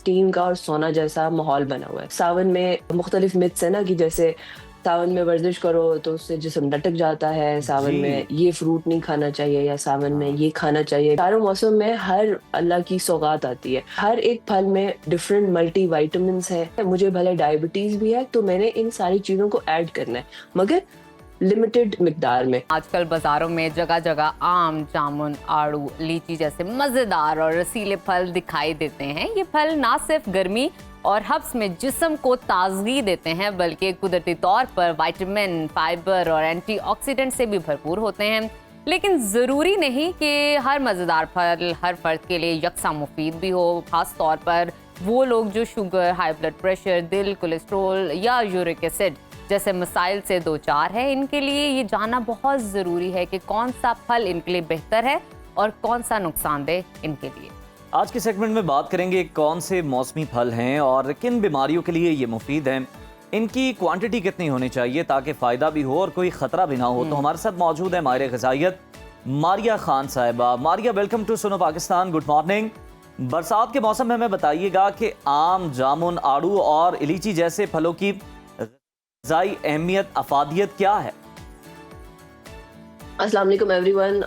Steam का और सोना जैसा माहौल बना हुआ है। सावन में मुख्तलिफ मिथ्स है ना कि जैसे सावन में वर्जिश करो तो उससे जिस्म लटक जाता है, सावन में जी। ये फ्रूट नहीं खाना चाहिए या सावन में हाँ। ये खाना चाहिए। चारों मौसम में हर अल्लाह की सौगात आती है। हर एक फल में डिफरेंट मल्टी विटामिन्स है। मुझे भले डायबिटीज भी है तो मैंने इन सारी चीजों को ऐड करना है, मगर लिमिटेड मिकदार में। आजकल बाजारों में जगह जगह आम, जामुन, आड़ू, लीची जैसे मजेदार और रसीले फल दिखाई देते हैं। ये फल ना सिर्फ गर्मी और हब्स में जिस्म को ताजगी देते हैं, बल्कि कुदरती तौर पर विटामिन, फाइबर और एंटीऑक्सीडेंट से भी भरपूर होते हैं। लेकिन ज़रूरी नहीं कि हर मज़ेदार फल हर फर्द के लिए यकसा मुफीद भी हो। ख़ास तौर पर वो लोग जो शुगर, हाई ब्लड प्रेशर, दिल, कोलेस्ट्रोल या यूरिक एसिड जैसे मसाइल से दो चार है, इनके लिए ये जानना बहुत ज़रूरी है कि कौन सा फल इनके लिए बेहतर है और कौन सा नुकसानदेह इनके लिए। आज के सेगमेंट में बात करेंगे कौन से मौसमी फल हैं और किन बीमारियों के लिए ये मुफीद हैं, इनकी क्वांटिटी कितनी होनी चाहिए ताकि फ़ायदा भी हो और कोई ख़तरा भी ना हो। तो हमारे साथ मौजूद है माहिर ग़िज़ाइयत मारिया खान साहिबा। मारिया, वेलकम टू सुनो पाकिस्तान, गुड मॉर्निंग। बरसात के मौसम में हमें बताइएगा कि आम, जामुन, आड़ू और लीची जैसे फलों की ग़िज़ाई अहमियत, अफादियत क्या है? अस्सलाम वालेकुम एवरीवन।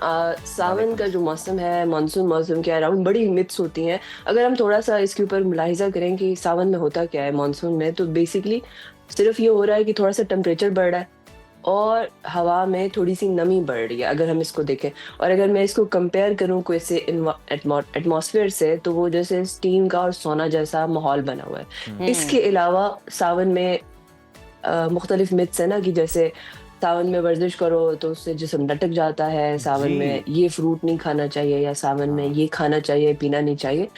सावन का जो मौसम है, मानसून मौसम के अराउंड बड़ी मिथ्स होती हैं। अगर हम थोड़ा सा इसके ऊपर मुलाहिज़ा करें कि सावन में होता क्या है मानसून में, तो बेसिकली सिर्फ ये हो रहा है कि थोड़ा सा टेम्परेचर बढ़ रहा है और हवा में थोड़ी सी नमी बढ़ रही है, अगर हम इसको देखें। और अगर मैं इसको कंपेयर करूँ कोई से एटमॉस्फेयर से, तो वो जैसे स्टीम का और सोना जैसा माहौल बना हुआ है। इसके अलावा सावन में मुख्तलिफ मिथ्स है ना कि जैसे सावन में वर्जिश करो तो उससे जिस्म लटक जाता है, सावन जी। में ये फ्रूट नहीं खाना चाहिए या सावन में हाँ। ये खाना चाहिए, पीना नहीं चाहिए।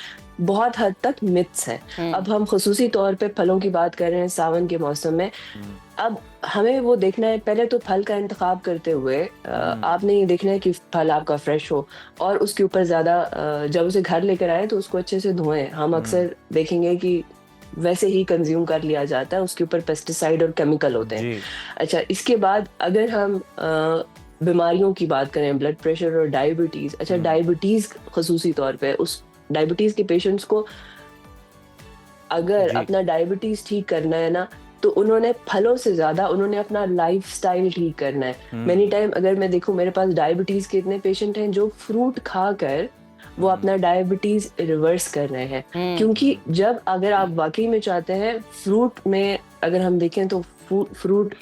बहुत हद तक मिथ्स हैं। अब हम खुसूसी तौर पे फलों की बात कर रहे हैं सावन के मौसम में। हम्म, अब हमें वो देखना है, पहले तो फल का इंतखाब करते हुए आपने ये देखना है कि फल आपका फ्रेश हो और उसके ऊपर ज़्यादा जब उसे घर लेकर आए तो उसको अच्छे से धोएं। हम अक्सर देखेंगे कि वैसे ही कंज्यूम कर लिया जाता है, उसके ऊपर पेस्टिसाइड और केमिकल होते हैं। जी। अच्छा, इसके बाद अगर हम बीमारियों की बात करें, ब्लड प्रेशर और डायबिटीज़। अच्छा, डायबिटीज़ ख़ुसूसी तौर पे उस डायबिटीज़ के पेशेंट्स को अगर जी। अपना डायबिटीज़ ठीक करना है ना, तो उन्होंने फलों से ज़्यादा उन्होंने अपना लाइफ़स्टाइल ठीक करना है। मेनी टाइम अगर मैं देखूँ, मेरे पास डायबिटीज़ के इतने पेशेंट हैं जो फ्रूट खाकर वो अपना डायबिटीज़ रिवर्स कर रहे हैं। क्योंकि जब अगर आप वाक़ई में चाहते हैं, फ्रूट में अगर हम देखें तो फ्रूट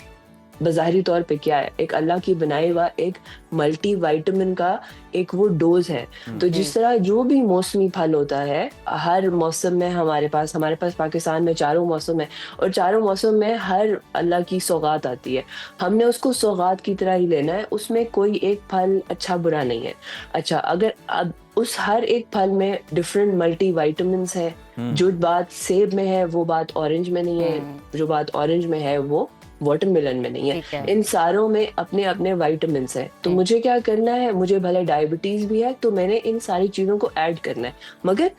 बज़ाहिरी तौर पे क्या है? एक अल्लाह की बनाई हुआ एक मल्टी विटामिन का एक वो डोज़ है। तो जिस तरह जो भी मौसमी फल होता है, हर मौसम में हमारे पास पाकिस्तान में चारों मौसम है और चारों मौसम में हर अल्लाह की सौगात आती है। हमने उसको सौगात की तरह ही लेना है, उसमें कोई एक फल अच्छा बुरा नहीं है। अच्छा, अगर अब उस हर एक फल में डिफरेंट मल्टी विटामिन्स हैं। जो बात सेब में है वो बात ऑरेंज में नहीं है, जो बात ऑरेंज में है वो वाटरमेलन में नहीं ठीक है। है। इन सारों में अपने अपने विटामिन्स हैं। तो मुझे क्या करना है, मुझे भले डायबिटीज भी है तो मैंने इन सारी चीजों को ऐड करना है, मगर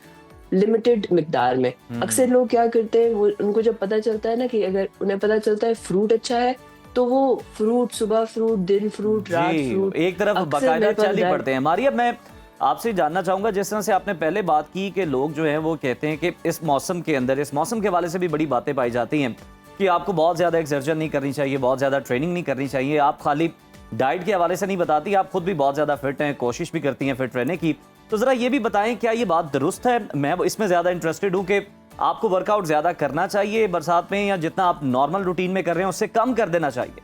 लिमिटेड मिकदार में। अक्सर लोग क्या करते हैं, वो उनको जब पता चलता है ना कि अगर उन्हें पता चलता है फ्रूट अच्छा है, तो वो फ्रूट, सुबह फ्रूट, दिन फ्रूट, रात जी, फ्रूट, एक तरफ अक्सर बाकायदा मेरे पास चल ही पड़ते हैं। मारिया, मैं आपसे जानना चाहूंगा, जिस तरह से आपने पहले बात की कि लोग जो हैं वो कहते हैं कि इस मौसम के अंदर, इस मौसम के हवाले से भी बड़ी बातें पाई जाती हैं कि आपको बहुत ज़्यादा एक्सर्जन नहीं करनी चाहिए, बहुत ज़्यादा ट्रेनिंग नहीं करनी चाहिए। आप खाली डाइट के हवाले से नहीं बताती, आप खुद भी बहुत ज़्यादा फिट हैं, कोशिश भी करती हैं फिट रहने की। तो ज़रा ये भी बताएं, क्या ये बात दुरुस्त है? मैं इसमें ज़्यादा इंटरेस्टेड हूँ कि आपको वर्कआउट ज़्यादा करना चाहिए बरसात में, या जितना आप नॉर्मल रूटीन में कर रहे हैं उससे कम कर देना चाहिए?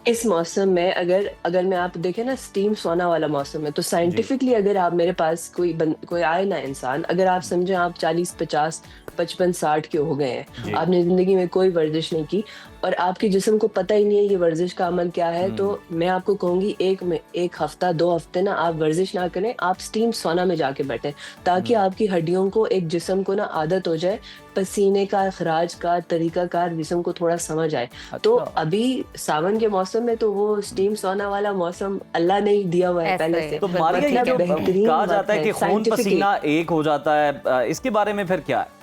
इस मौसम में अगर मैं आप देखें ना, स्टीम सोना वाला मौसम है, तो साइंटिफिकली अगर आप मेरे पास कोई आए ना इंसान, अगर आप समझें आप 40, 50, 55, 60 के हो गए हैं, जी। आपने ज़िंदगी में कोई वर्जिश नहीं की और आपके जिस्म को पता ही नहीं है ये वर्जिश का अमल क्या है, तो मैं आपको कहूँगी एक हफ्ता 2 हफ्ते ना आप वर्जिश ना करें, आप स्टीम सोना में जाके बैठें, ताकि आपकी हड्डियों को, एक जिस्म को ना आदत हो जाए, पसीने का अखराज का तरीकाकार जिस्म को थोड़ा समझ आए। तो अच्छा। अभी सावन के मौसम में तो वो स्टीम सोना वाला मौसम अल्लाह ने ही दिया हुआ है ऐसा पहले है। से। तो मारिया, ये मतलब जो बेहतरीन कहा वक़्त जाता है है कि खून साइंटिफिकली। पसीना एक हो जाता है, इसके बारे में फिर क्या है?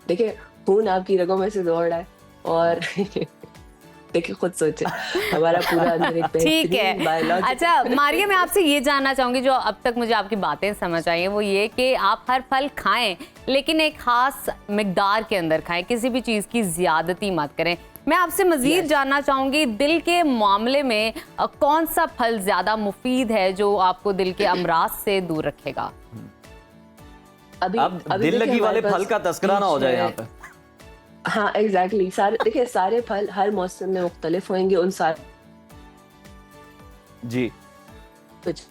देखिए, खून आपकी रगों में से दौड़ रहा है और देखिए खुद सोचे, हमारा पूरा अंदर एक ठीक बेहतरीन है। biological- अच्छा मारिया, मैं आपसे ये जानना चाहूंगी, जो अब तक मुझे आपकी बातें समझ आई हैं वो ये कि आप हर फल खाएं लेकिन एक खास मिकदार के अंदर खाएं, किसी भी चीज़ की ज्यादती मत करें। मैं आपसे मजीद जानना चाहूंगी, दिल के मामले में कौन सा फल ज्यादा मुफीद है जो आपको दिल के अमराज से दूर रखेगा? अब दिल देखिए लगी हमारे वाले पास फल का तस्करा ना हो जाए यहाँ पे। हाँ एग्जैक्टली, सारे देखिए सारे फल हर मौसम में मुख्तलिफ होंगे, उन सारे जी कुछ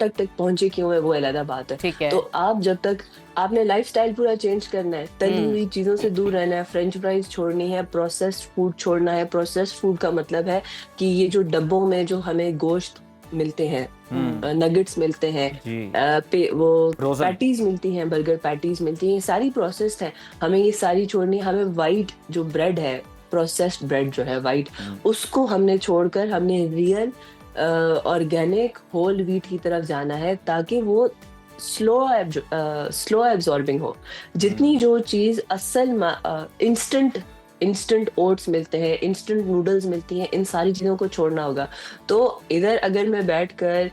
तक पहुंचे क्यों है वो अलग बात है। ठीक है। तो आप जब तक आपने लाइफस्टाइल पूरा चेंज करना है, तली हुई चीजों से दूर रहना है, फ्रेंच फ्राइज छोड़नी है, प्रोसेस्ड फूड छोड़ना है। प्रोसेस्ड फूड का मतलब है कि ये जो डब्बों में जो हमें गोश्त मिलते हैं, नगेट्स मिलते हैं, जी वो Frozen। पैटीज मिलती हैं, बर्गर पैटीज मिलती हैं, ये सारी प्रोसेस्ड है, हमें ये सारी छोड़नी है। हमें वाइट जो ब्रेड है, प्रोसेस्ड ब्रेड जो है वाइट, उसको हमने छोड़कर हमने रियल ऑर्गेनिक होल व्हीट की तरफ जाना है, ताकि वो स्लो एब्जॉर्बिंग हो। जितनी जो चीज असल इंस्टेंट ओट्स मिलते हैं, इंस्टेंट नूडल्स मिलती हैं, इन सारी चीज़ों को छोड़ना होगा। तो इधर अगर मैं बैठकर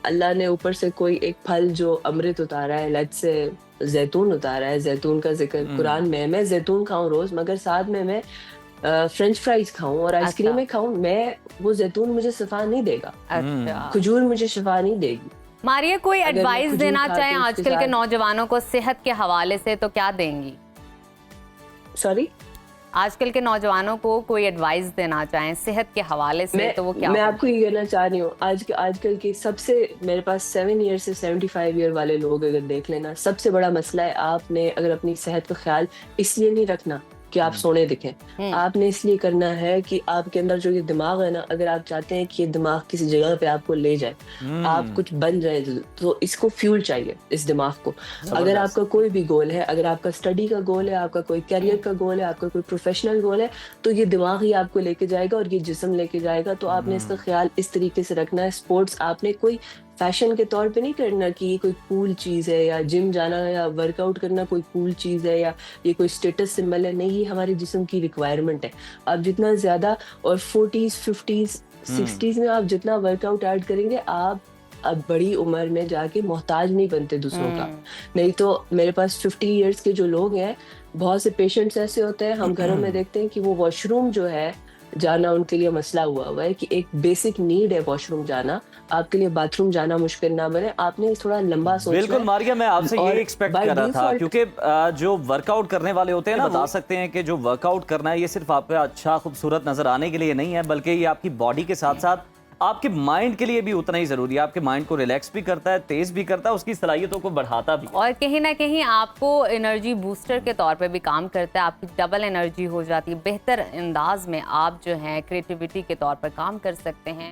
अल्लाह ने ऊपर से कोई एक फल जो अमृत उतारा है, लेट्स से जैतून उतारा है, जैतून का जिक्र कुरान में है, मैं जैतून खाऊं रोज, मगर साथ में मैं फ्रेंच फ्राइज खाऊं और आइसक्रीम में खाऊं, मैं वो जैतून मुझे शिफा नहीं देगा, अच्छा खजूर मुझे शिफा नहीं देगी। मारिया, कोई अगर मैं एडवाइस खजूर देना खा चाहें के उसके आजकल के साथ- नौजवानों को सेहत के हवाले से तो क्या देंगी? सॉरी, आजकल के नौजवानों को कोई एडवाइस देना चाहें सेहत के हवाले से तो वो क्या मैं होगी? आपको ये कहना चाह रही हूँ, आजकल के सबसे, मेरे पास 7 ईयर से 75 ईयर वाले लोग अगर देख लेना, सबसे बड़ा मसला है, आपने अगर अपनी सेहत का ख्याल इसलिए नहीं रखना कि आप सोने दिखें, आपने इसलिए करना है कि आपके अंदर जो ये दिमाग है ना, अगर आप चाहते हैं कि ये दिमाग किसी जगह पे आपको ले जाए, आप कुछ बन जाए, तो इसको फ्यूल चाहिए, इस दिमाग को। अगर आपका कोई भी गोल है, अगर आपका स्टडी का गोल है, आपका कोई करियर का गोल है, आपका कोई प्रोफेशनल गोल है, तो ये दिमाग ही आपको लेके जाएगा और ये जिस्म लेके जाएगा। तो आपने इसका ख्याल इस तरीके से रखना है। स्पोर्ट्स आपने कोई फैशन के तौर पे नहीं करना कि ये कोई कूल चीज़ है, या जिम जाना या वर्कआउट करना कोई कूल चीज़ है, या ये कोई स्टेटस सिंबल है, नहीं, ये हमारे जिस्म की रिक्वायरमेंट है। आप जितना ज़्यादा, और 40s 50s 60s में आप जितना वर्कआउट ऐड करेंगे, आप अब बड़ी उम्र में जाके मोहताज नहीं बनते दूसरों का। नहीं तो मेरे पास 50 इयर्स के जो लोग हैं, बहुत से पेशेंट्स ऐसे होते हैं, हम घरों में देखते हैं कि वो वॉशरूम जो है जाना उनके लिए मसला हुआ है, कि एक बेसिक नीड है वॉशरूम जाना, आपके लिए बाथरूम जाना मुश्किल ना बने। आपने थोड़ा लंबा सोचना है। बिल्कुल मारिया, मैं आपसे और ये एक्सपेक्ट by कर रहा था, default- क्योंकि जो वर्कआउट करने वाले होते हैं ना, बता सकते हैं कि जो वर्कआउट करना है ये सिर्फ आपका अच्छा खूबसूरत नजर आने के लिए नहीं है, बल्कि ये आपकी बॉडी के साथ साथ आपके माइंड के लिए भी उतना ही जरूरी है। आपके माइंड को रिलैक्स भी करता है, तेज भी करता है, उसकी सलाहियतों को बढ़ाता भी। और कहीं ना कहीं आपको एनर्जी बूस्टर के तौर पे भी काम करता है, आपकी डबल एनर्जी हो जाती है, बेहतर अंदाज में आप जो है क्रिएटिविटी के तौर पर काम कर सकते हैं।